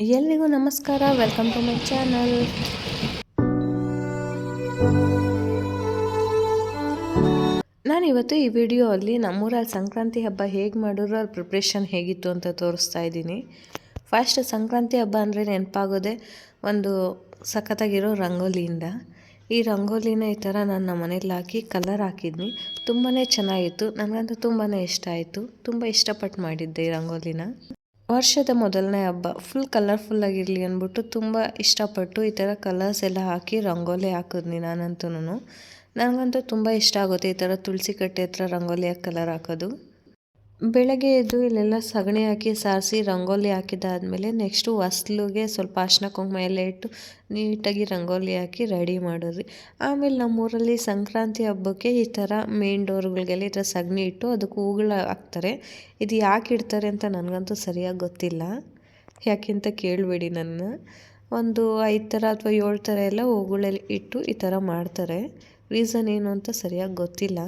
ಎಲ್ರಿಗೂ ನಮಸ್ಕಾರ, welcome to my channel. ನಾನಿವತ್ತು ಈ ವಿಡಿಯೋಲ್ಲಿ ನಮ್ಮೂರಲ್ಲಿ ಸಂಕ್ರಾಂತಿ ಹಬ್ಬ ಹೇಗೆ ಮಾಡಿದ್ರು, ಅದ್ರ ಪ್ರಿಪ್ರೇಷನ್ ಹೇಗಿತ್ತು ಅಂತ ತೋರಿಸ್ತಾ ಇದ್ದೀನಿ. ಫಸ್ಟ್ ಸಂಕ್ರಾಂತಿ ಹಬ್ಬ ಅಂದರೆ ನೆನಪಾಗೋದೆ ಒಂದು ಸಖತ್ತಾಗಿರೋ ರಂಗೋಲಿಯಿಂದ. ಈ ರಂಗೋಲಿನ ಈ ಥರ ನಾನು ನಮ್ಮ ಮನೇಲಿ ಹಾಕಿ ಕಲರ್ ಹಾಕಿದ್ನಿ. ತುಂಬಾ ಚೆನ್ನಾಗಿತ್ತು, ನನಗಂತೂ ತುಂಬಾ ಇಷ್ಟ ಆಯಿತು. ತುಂಬ ಇಷ್ಟಪಟ್ಟು ಮಾಡಿದ್ದೆ ಈ ರಂಗೋಲಿನ. ವರ್ಷದ ಮೊದಲನೇ ಹಬ್ಬ ಫುಲ್ ಕಲರ್ಫುಲ್ಲಾಗಿರಲಿ ಅಂದ್ಬಿಟ್ಟು ತುಂಬ ಇಷ್ಟಪಟ್ಟು ಈ ಥರ ಕಲರ್ಸ್ ಎಲ್ಲ ಹಾಕಿ ರಂಗೋಲಿ ಹಾಕಿದ್ನಿ ನಾನಂತೂ. ನನಗಂತೂ ತುಂಬ ಇಷ್ಟ ಆಗುತ್ತೆ ಈ ಥರ ತುಳಸಿ ಕಟ್ಟೆ ಹತ್ರ ರಂಗೋಲಿ ಹಾಕಿ ಕಲರ್ ಹಾಕೋದು. ಬೆಳಗ್ಗೆ ಎದ್ದು ಇಲ್ಲೆಲ್ಲ ಸಗಣಿ ಹಾಕಿ ಸಾರಿಸಿ ರಂಗೋಲಿ ಹಾಕಿದ್ದಾದಮೇಲೆ ನೆಕ್ಸ್ಟು ಹೊಸ್ಲಿಗೆ ಸ್ವಲ್ಪ ಅರಿಶಿನ ಕುಂಕುಮ ಎಲ್ಲ ಇಟ್ಟು ನೀಟಾಗಿ ರಂಗೋಲಿ ಹಾಕಿ ರೆಡಿ ಮಾಡಿದ್ವಿ. ಆಮೇಲೆ ನಮ್ಮೂರಲ್ಲಿ ಸಂಕ್ರಾಂತಿ ಹಬ್ಬಕ್ಕೆ ಈ ಥರ ಮೇನ್ ಡೋರ್ಗಳಿಗೆಲ್ಲ ಈ ಥರ ಸಗಣಿ ಇಟ್ಟು ಅದಕ್ಕೆ ಹೂಗಳು ಹಾಕ್ತಾರೆ. ಇದು ಯಾಕೆ ಇಡ್ತಾರೆ ಅಂತ ನನಗಂತೂ ಸರಿಯಾಗಿ ಗೊತ್ತಿಲ್ಲ, ಯಾಕೆಂತ ಕೇಳಬೇಡಿ ನನ್ನ. ಒಂದು 5 ಥರ ಅಥವಾ 7 ಥರ ಎಲ್ಲ ಹೂಗಳೆಲ್ಲ ಇಟ್ಟು ಈ ಥರ ಮಾಡ್ತಾರೆ. ರೀಸನ್ ಏನು ಅಂತ ಸರಿಯಾಗಿ ಗೊತ್ತಿಲ್ಲ.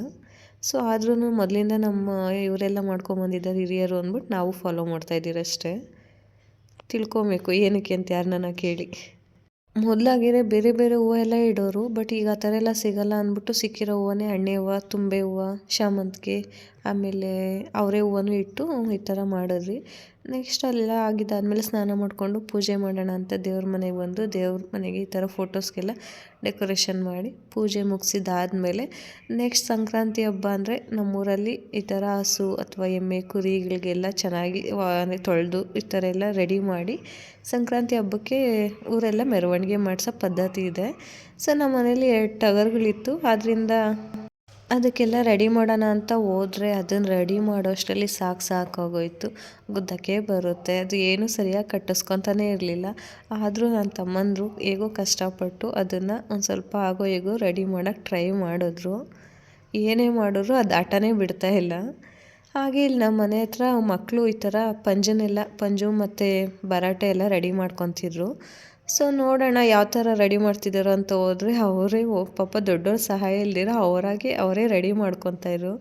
ಸೊ ಆದ್ರೂ ಮೊದಲಿಂದ ನಮ್ಮ ಇವರೆಲ್ಲ ಮಾಡ್ಕೊಂಬಂದಿದ್ದಾರೆ ಹಿರಿಯರು ಅಂದ್ಬಿಟ್ಟು ನಾವು ಫಾಲೋ ಮಾಡ್ತಾಯಿದ್ದೀರಿ ಅಷ್ಟೇ. ತಿಳ್ಕೊಬೇಕು ಏನಕ್ಕೆ ಅಂತ ಯಾರನ್ನ ಕೇಳಿ. ಮೊದಲಾಗಿರೆ ಬೇರೆ ಬೇರೆ ಹೂವು ಎಲ್ಲ ಇಡೋರು, ಬಟ್ ಈಗ ಆ ಥರ ಎಲ್ಲ ಸಿಗೋಲ್ಲ ಅಂದ್ಬಿಟ್ಟು ಸಿಕ್ಕಿರೋ ಹೂವನ್ನೇ ಎಣ್ಣೆ ಹೂವು, ತುಂಬೆ ಹೂವು, ಶಾಮಂತಿಗೆ, ಆಮೇಲೆ ಅವರೇ ಹೂವನ್ನು ಇಟ್ಟು ಈ ಥರ ಮಾಡಿದ್ವಿ. ನೆಕ್ಸ್ಟ್ ಅಲ್ಲೆಲ್ಲ ಆಗಿದ್ದಾದಮೇಲೆ ಸ್ನಾನ ಮಾಡಿಕೊಂಡು ಪೂಜೆ ಮಾಡೋಣ ಅಂತ ದೇವ್ರ ಮನೆಗೆ ಬಂದು ದೇವ್ರ ಮನೆಗೆ ಈ ಥರ ಫೋಟೋಸ್ಗೆಲ್ಲ ಡೆಕೋರೇಷನ್ ಮಾಡಿ ಪೂಜೆ ಮುಗಿಸಿದ್ದಾದಮೇಲೆ ನೆಕ್ಸ್ಟ್ ಸಂಕ್ರಾಂತಿ ಹಬ್ಬ ಅಂದರೆ ನಮ್ಮೂರಲ್ಲಿ ಈ ಥರ ಹಸು ಅಥವಾ ಎಮ್ಮೆ ಕುರಿಗಳಿಗೆಲ್ಲ ಚೆನ್ನಾಗಿ ತೊಳೆದು ಈ ಥರ ಎಲ್ಲ ರೆಡಿ ಮಾಡಿ ಸಂಕ್ರಾಂತಿ ಹಬ್ಬಕ್ಕೆ ಊರೆಲ್ಲ ಮೆರವಣಿಗೆ ಮಾಡಿಸೋ ಪದ್ಧತಿ ಇದೆ. ಸೊ ನಮ್ಮ ಮನೇಲಿ 2 ಟಗರುಗಳಿತ್ತು, ಆದ್ದರಿಂದ ಅದಕ್ಕೆಲ್ಲ ರೆಡಿ ಮಾಡೋಣ ಅಂತ ಹೋದರೆ ಅದನ್ನು ರೆಡಿ ಮಾಡೋ ಅಷ್ಟರಲ್ಲಿ ಸಾಕಾಗೋಯ್ತು. ಗುದ್ದಕ್ಕೆ ಬರುತ್ತೆ, ಅದು ಏನೂ ಸರಿಯಾಗಿ ಕಟ್ಟಿಸ್ಕೊತಾನೇ ಇರಲಿಲ್ಲ. ಆದರೂ ನನ್ನ ತಮ್ಮಂದರು ಹೇಗೋ ಕಷ್ಟಪಟ್ಟು ಅದನ್ನು ಒಂದು ಸ್ವಲ್ಪ ಆಗೋ ಹೇಗೋ ರೆಡಿ ಮಾಡೋಕ್ಕೆ ಟ್ರೈ ಮಾಡಿದ್ರು. ಏನೇ ಮಾಡಿದ್ರು ಅದು ಆಟನೇ ಬಿಡ್ತಾಯಿಲ್ಲ. ಹಾಗೆ ಇಲ್ಲಿ ನಮ್ಮ ಮನೆ ಹತ್ರ ಮಕ್ಕಳು ಈ ಥರ ಪಂಜು ಮತ್ತು ಬರಾಟೆ ಎಲ್ಲ ರೆಡಿ ಮಾಡ್ಕೊತಿದ್ರು. ಸೊ ನೋಡೋಣ ಯಾವ ಥರ ರೆಡಿ ಮಾಡ್ತಿದ್ದಾರೋ ಅಂತ ಹೋದರೆ ಅವರೇ ಪಾಪ ದೊಡ್ಡವ್ರ ಸಹಾಯ ಇಲ್ದಿರ ಅವರೇ ರೆಡಿ ಮಾಡ್ಕೊತಾಯಿದ್ರು.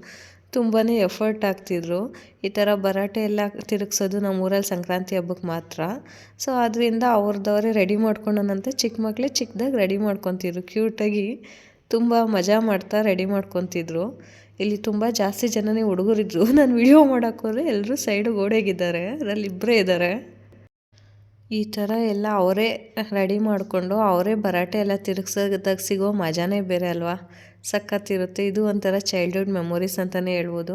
ತುಂಬಾ ಎಫರ್ಟ್ ಆಗ್ತಿದ್ರು. ಈ ಥರ ಬರಾಟೆ ಎಲ್ಲ ತಿರುಗಿಸೋದು ನಮ್ಮೂರಲ್ಲಿ ಸಂಕ್ರಾಂತಿ ಹಬ್ಬಕ್ಕೆ ಮಾತ್ರ. ಸೊ ಅದರಿಂದ ಅವ್ರದ್ದವರೇ ರೆಡಿ ಮಾಡ್ಕೊಂಡನಂತೆ ಚಿಕ್ಕ ಮಕ್ಕಳೇ ಚಿಕ್ಕದಾಗಿ ರೆಡಿ ಮಾಡ್ಕೊತಿದ್ರು. ಕ್ಯೂಟಾಗಿ ತುಂಬ ಮಜಾ ಮಾಡ್ತಾ ರೆಡಿ ಮಾಡ್ಕೊತಿದ್ರು. ಇಲ್ಲಿ ತುಂಬ ಜಾಸ್ತಿ ಜನನೇ ಹುಡುಗರಿದ್ರು. ನಾನು ವಿಡಿಯೋ ಮಾಡೋಕ್ಕೋದ್ರೆ ಎಲ್ಲರೂ ಸೈಡಿಗೆ ಓಡೋಗಿದ್ದಾರೆ, ಅದರಲ್ಲಿ ಇಬ್ಬರೇ ಇದ್ದಾರೆ. ಈ ಥರ ಎಲ್ಲ ಅವರೇ ರೆಡಿ ಮಾಡಿಕೊಂಡು ಅವರೇ ಬರಾಟೆ ಎಲ್ಲ ತಿರುಗಿಸೋದಾಗ ಸಿಗೋ ಮಜಾನೇ ಬೇರೆ ಅಲ್ವಾ, ಸಖತ್ತಿರುತ್ತೆ. ಇದು ಒಂಥರ ಚೈಲ್ಡ್ಹುಡ್ ಮೆಮೊರೀಸ್ ಅಂತಲೇ ಹೇಳ್ಬೋದು.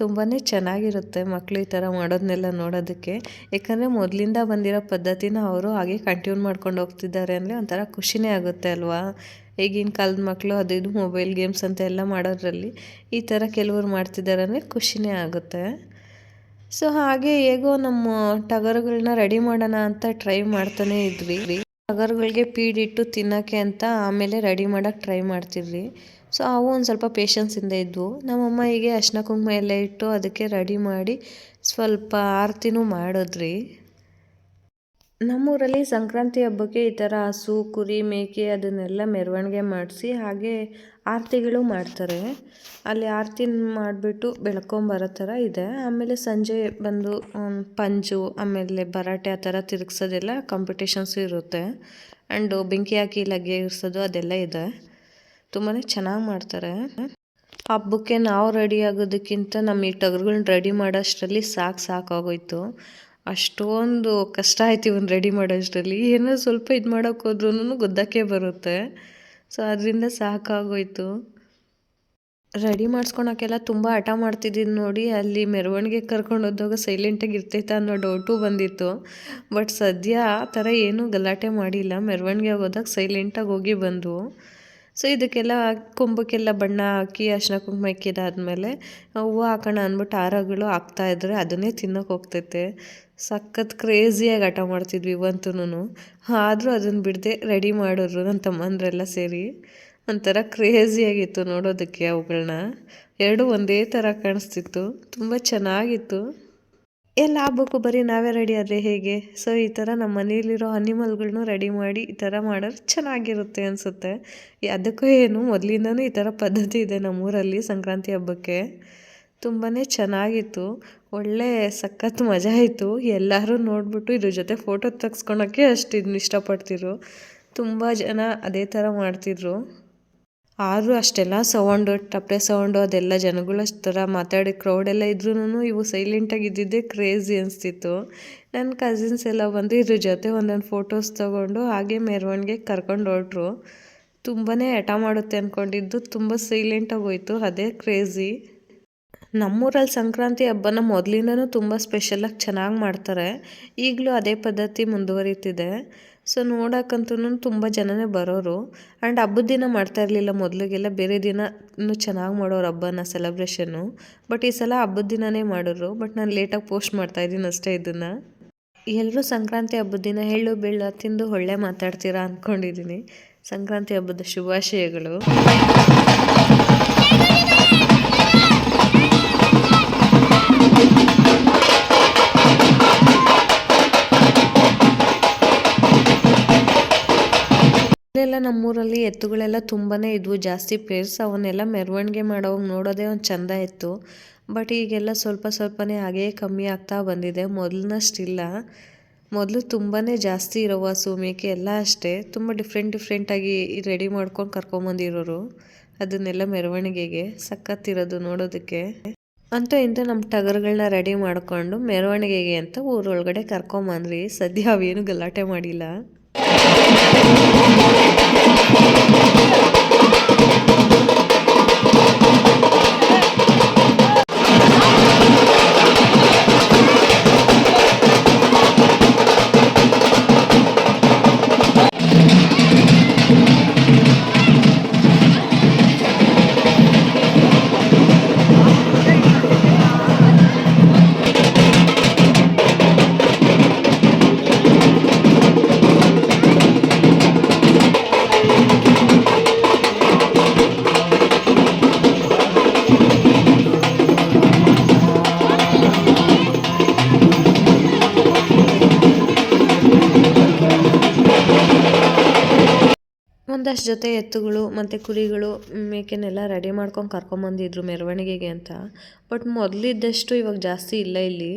ತುಂಬಾ ಚೆನ್ನಾಗಿರುತ್ತೆ ಮಕ್ಕಳು ಈ ಥರ ಮಾಡೋದನ್ನೆಲ್ಲ ನೋಡೋದಕ್ಕೆ. ಯಾಕಂದರೆ ಮೊದಲಿಂದ ಬಂದಿರೋ ಪದ್ಧತಿನ ಅವರು ಹಾಗೆ ಕಂಟಿನ್ಯೂ ಮಾಡ್ಕೊಂಡು ಹೋಗ್ತಿದ್ದಾರೆ ಅಂದರೆ ಒಂಥರ ಖುಷಿನೇ ಆಗುತ್ತೆ ಅಲ್ವಾ. ಈಗಿನ ಕಾಲದ ಮಕ್ಕಳು ಅದು ಇದು ಮೊಬೈಲ್ ಗೇಮ್ಸ್ ಅಂತ ಎಲ್ಲ ಮಾಡೋದ್ರಲ್ಲಿ ಈ ಥರ ಕೆಲವರು ಮಾಡ್ತಿದ್ದಾರೆ ಅಂದರೆ ಖುಷಿನೇ ಆಗುತ್ತೆ. ಸೊ ಹಾಗೆ ಹೇಗೋ ನಮ್ಮ ಟಗರುಗಳನ್ನ ರೆಡಿ ಮಾಡೋಣ ಅಂತ ಟ್ರೈ ಮಾಡ್ತಾನೆ ಇದ್ವಿ. ಟಗರುಗಳಿಗೆ ಪೀಡಿಟ್ಟು ತಿನ್ನೋಕ್ಕೆ ಅಂತ ಆಮೇಲೆ ರೆಡಿ ಮಾಡೋಕ್ಕೆ ಟ್ರೈ ಮಾಡ್ತಿದ್ವಿ. ಸೊ ಅವು ಒಂದು ಸ್ವಲ್ಪ ಪೇಷನ್ಸಿಂದ ಇದ್ವು. ನಮ್ಮಮ್ಮ ಹೀಗೆ ಅರಿಶಿನ ಕುಂಕುಮ ಎಲ್ಲ ಇಟ್ಟು ಅದಕ್ಕೆ ರೆಡಿ ಮಾಡಿ ಸ್ವಲ್ಪ ಆರತಿನೂ ಮಾಡಿದ್ರಿ. ನಮ್ಮೂರಲ್ಲಿ ಸಂಕ್ರಾಂತಿ ಹಬ್ಬಕ್ಕೆ ಈ ಥರ ಹಸು, ಕುರಿ, ಮೇಕೆ ಅದನ್ನೆಲ್ಲ ಮೆರವಣಿಗೆ ಮಾಡಿಸಿ ಹಾಗೆ ಆರತಿಗಳು ಮಾಡ್ತಾರೆ. ಅಲ್ಲಿ ಆರತಿ ಮಾಡಿಬಿಟ್ಟು ಬೆಳ್ಕೊಂಬರೋ ಥರ ಇದೆ. ಆಮೇಲೆ ಸಂಜೆ ಬಂದು ಪಂಜು ಆಮೇಲೆ ಬರಾಟೆ ಆ ಥರ ತಿರುಗಿಸೋದೆಲ್ಲ ಕಾಂಪಿಟೇಷನ್ಸು ಇರುತ್ತೆ. ಆ್ಯಂಡು ಬೆಂಕಿ ಹಾಕಿ ಲಗ್ಗೆ ಇರಿಸೋದು ಅದೆಲ್ಲ ಇದೆ. ತುಂಬಾ ಚೆನ್ನಾಗಿ ಮಾಡ್ತಾರೆ. ಹಬ್ಬಕ್ಕೆ ನಾವು ರೆಡಿ ಆಗೋದಕ್ಕಿಂತ ನಮ್ಮ ಈ ಟಗರುಗಳ್ನ ರೆಡಿ ಮಾಡೋಷ್ಟರಲ್ಲಿ ಸಾಕಾಗೋಯ್ತು. ಅಷ್ಟೊಂದು ಕಷ್ಟ ಆಯ್ತು ಇವನ್ನ ರೆಡಿ ಮಾಡೋಷ್ಟರಲ್ಲಿ. ಏನೋ ಸ್ವಲ್ಪ ಇದು ಮಾಡೋಕ್ಕೆ ಹೋದ್ರೂ ಗುದ್ದಕ್ಕೆ ಬರುತ್ತೆ. ಸೊ ಅದರಿಂದ ಸಾಕಾಗೋಯ್ತು. ರೆಡಿ ಮಾಡಿಸ್ಕೊಳಕ್ಕೆಲ್ಲ ತುಂಬ ಹಠ ಮಾಡ್ತಿದ್ದಿದ್ದು ನೋಡಿ ಅಲ್ಲಿ ಮೆರವಣಿಗೆ ಕರ್ಕೊಂಡು ಹೋದಾಗ ಸೈಲೆಂಟಾಗಿ ಇರ್ತೈತೆ ಅನ್ನೋ ಡೌಟು ಬಂದಿತ್ತು. ಬಟ್ ಸದ್ಯ ಆ ಥರ ಏನೂ ಗಲಾಟೆ ಮಾಡಿಲ್ಲ. ಮೆರವಣಿಗೆ ಹೋದಾಗ ಸೈಲೆಂಟಾಗಿ ಹೋಗಿ ಬಂದವು. ಸೊ ಇದಕ್ಕೆಲ್ಲ ಕೊಂಬಕ್ಕೆಲ್ಲ ಬಣ್ಣ ಹಾಕಿ ಅರಿಶಿನ ಕುಂಕುಮ ಇಕ್ಕಿದಾದ್ಮೇಲೆ ಹೂವು ಹಾಕೋಣ ಅಂದ್ಬಿಟ್ಟು ಹಾರಗಳು ಹಾಕ್ತಾಯಿದ್ರೆ ಅದನ್ನೇ ತಿನ್ನೋಕೆ ಹೋಗ್ತೈತೆ. ಸಖತ್ ಕ್ರೇಜಿಯಾಗಿ ಆಟ ಮಾಡ್ತಿದ್ವಿ ಇವತ್ತೂ. ಆದರೂ ಅದನ್ನು ಬಿಡದೆ ರೆಡಿ ಮಾಡಿದ್ರು ನನ್ನ ತಮ್ಮಂದ್ರೆಲ್ಲ ಸೇರಿ. ಒಂಥರ ಕ್ರೇಜಿಯಾಗಿತ್ತು ನೋಡೋದಕ್ಕೆ ಅವುಗಳನ್ನ. ಎರಡೂ ಒಂದೇ ಥರ ಕಾಣಿಸ್ತಿತ್ತು, ತುಂಬ ಚೆನ್ನಾಗಿತ್ತು. ಎಲ್ಲ ಹಬ್ಬಕ್ಕೂ ಬರೀ ನಾವೇ ರೆಡಿ ಆದರೆ ಹೇಗೆ. ಸೊ ಈ ಥರ ನಮ್ಮ ಮನೇಲಿರೋ ಅನಿಮಲ್ಗಳ್ನೂ ರೆಡಿ ಮಾಡಿ ಈ ಥರ ಮಾಡೋದು ಚೆನ್ನಾಗಿರುತ್ತೆ ಅನಿಸುತ್ತೆ. ಅದಕ್ಕೂ ಏನು ಮೊದಲಿಂದನೂ ಈ ಥರ ಪದ್ಧತಿ ಇದೆ ನಮ್ಮೂರಲ್ಲಿ ಸಂಕ್ರಾಂತಿ ಹಬ್ಬಕ್ಕೆ. ತುಂಬಾ ಚೆನ್ನಾಗಿತ್ತು. ಒಳ್ಳೆ ಸಖತ್ ಮಜಾ ಆಯಿತು. ಎಲ್ಲರೂ ನೋಡಿಬಿಟ್ಟು ಇದ್ರ ಜೊತೆ ಫೋಟೋ ತೆಗ್ಸ್ಕೊಳಕ್ಕೆ ಅಷ್ಟು ಇದನ್ನ ಇಷ್ಟಪಡ್ತಿದ್ರು. ತುಂಬ ಜನ ಅದೇ ಥರ ಮಾಡ್ತಿದ್ರು. ಆದರೂ ಅಷ್ಟೆಲ್ಲ ಸೌಂಡು, ಟಪ್ಪೆ ಸೌಂಡು ಅದೆಲ್ಲ ಜನಗಳ ಥರ ಮಾತಾಡಿ ಕ್ರೌಡೆಲ್ಲ ಇದ್ರೂ ಇವು ಸೈಲೆಂಟಾಗಿ ಇದ್ದಿದ್ದೇ ಕ್ರೇಜಿ ಅನಿಸ್ತಿತ್ತು. ನನ್ನ ಕಸಿನ್ಸ್ ಎಲ್ಲ ಬಂದು ಇದ್ರ ಜೊತೆ ಒಂದೊಂದು ಫೋಟೋಸ್ ತೊಗೊಂಡು ಹಾಗೆ ಮೆರವಣಿಗೆ ಕರ್ಕೊಂಡು ಹೊರಟ್ರು. ತುಂಬಾ ಹಠ ಮಾಡುತ್ತೆ ಅಂದ್ಕೊಂಡಿದ್ದು ತುಂಬ ಸೈಲೆಂಟಾಗಿ ಹೋಯ್ತು. ಅದೇ ಕ್ರೇಜಿ. ನಮ್ಮೂರಲ್ಲಿ ಸಂಕ್ರಾಂತಿ ಹಬ್ಬನ ಮೊದಲಿಂದನೂ ತುಂಬ ಸ್ಪೆಷಲಾಗಿ ಚೆನ್ನಾಗಿ ಮಾಡ್ತಾರೆ. ಈಗಲೂ ಅದೇ ಪದ್ಧತಿ ಮುಂದುವರಿತಿದೆ. ಸೊ ನೋಡೋಕ್ಕಂತೂ ತುಂಬ ಜನನೇ ಬರೋರು. ಆ್ಯಂಡ್ ಹಬ್ಬದ ದಿನ ಮಾಡ್ತಾ ಇರಲಿಲ್ಲ ಮೊದಲಿಗೆಲ್ಲ, ಬೇರೆ ದಿನ ಇನ್ನೂ ಚೆನ್ನಾಗಿ ಮಾಡೋರು ಹಬ್ಬನ ಸೆಲೆಬ್ರೇಷನ್ನು. ಬಟ್ ಈ ಸಲ ಹಬ್ಬದ ದಿನವೇ ಮಾಡಿದ್ರು. ಬಟ್ ನಾನು ಲೇಟಾಗಿ ಪೋಸ್ಟ್ ಮಾಡ್ತಾಯಿದ್ದೀನಿ ಅಷ್ಟೇ ಇದನ್ನು. ಎಲ್ಲರೂ ಸಂಕ್ರಾಂತಿ ಹಬ್ಬದ ದಿನ ಎಳ್ಳು ಬೆಲ್ಲ ತಿಂದು ಒಳ್ಳೆ ಮಾತಾಡ್ತೀರಾ ಅಂದ್ಕೊಂಡಿದ್ದೀನಿ. ಸಂಕ್ರಾಂತಿ ಹಬ್ಬದ ಶುಭಾಶಯಗಳು. ಇಲ್ಲೆಲ್ಲ ನಮ್ಮೂರಲ್ಲಿ ಎತ್ತುಗಳೆಲ್ಲ ತುಂಬಾ ಇದ್ವು, ಜಾಸ್ತಿ ಪೇರ್ಸ್. ಅವನ್ನೆಲ್ಲ ಮೆರವಣಿಗೆ ಮಾಡೋವಾಗ ನೋಡೋದೇ ಒಂದು ಚೆಂದ ಇತ್ತು. ಬಟ್ ಈಗೆಲ್ಲ ಸ್ವಲ್ಪ ಸ್ವಲ್ಪನೇ ಹಾಗೇ ಕಮ್ಮಿ ಆಗ್ತಾ ಬಂದಿದೆ, ಮೊದಲಿನಷ್ಟಿಲ್ಲ. ಮೊದಲು ತುಂಬಾ ಜಾಸ್ತಿ ಇರೋ ಹಸು ಮೇಕೆ ಎಲ್ಲ ಅಷ್ಟೇ ತುಂಬ ಡಿಫ್ರೆಂಟಾಗಿ ರೆಡಿ ಮಾಡ್ಕೊಂಡು ಕರ್ಕೊಂಬಂದಿರೋರು. ಅದನ್ನೆಲ್ಲ ಮೆರವಣಿಗೆಗೆ ಸಖತ್ತಿರೋದು ನೋಡೋದಕ್ಕೆ. ಅಂತೂ ಇಂತೂ ನಮ್ಮ ಟಗರುಗಳನ್ನ ರೆಡಿ ಮಾಡಿಕೊಂಡು ಮೆರವಣಿಗೆಗೆ ಅಂತ ಊರೊಳಗಡೆ ಕರ್ಕೊಂಬಂದ್ರಿ. ಸದ್ಯ ಅವೇನು ಗಲಾಟೆ ಮಾಡಿಲ್ಲ. ಒಂದಷ್ಟು ಜೊತೆ ಎತ್ತುಗಳು ಮತ್ತು ಕುರಿಗಳು ಮೇಕೆನೆಲ್ಲ ರೆಡಿ ಮಾಡ್ಕೊಂಡು ಕರ್ಕೊಂಬಂದಿದ್ರು ಮೆರವಣಿಗೆಗೆ ಅಂತ. ಬಟ್ ಮೊದಲಿದ್ದಷ್ಟು ಇವಾಗ ಜಾಸ್ತಿ ಇಲ್ಲ ಇಲ್ಲಿ.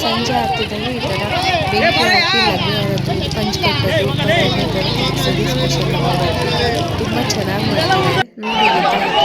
ಸಂಜೆ ಆಗ್ತಿದ್ದಂಗೆ ಈ ಥರ ಬೆಂಕಿ ಹಾಕಿ ಲಗ್ನ ಪಂಚ್ ಕಟ್ಟೋದು ಸ್ಪೆಷಲ್ ತುಂಬ ಚೆನ್ನಾಗಿ ಮಾಡ್ತಾರೆ ನೋಡಿ.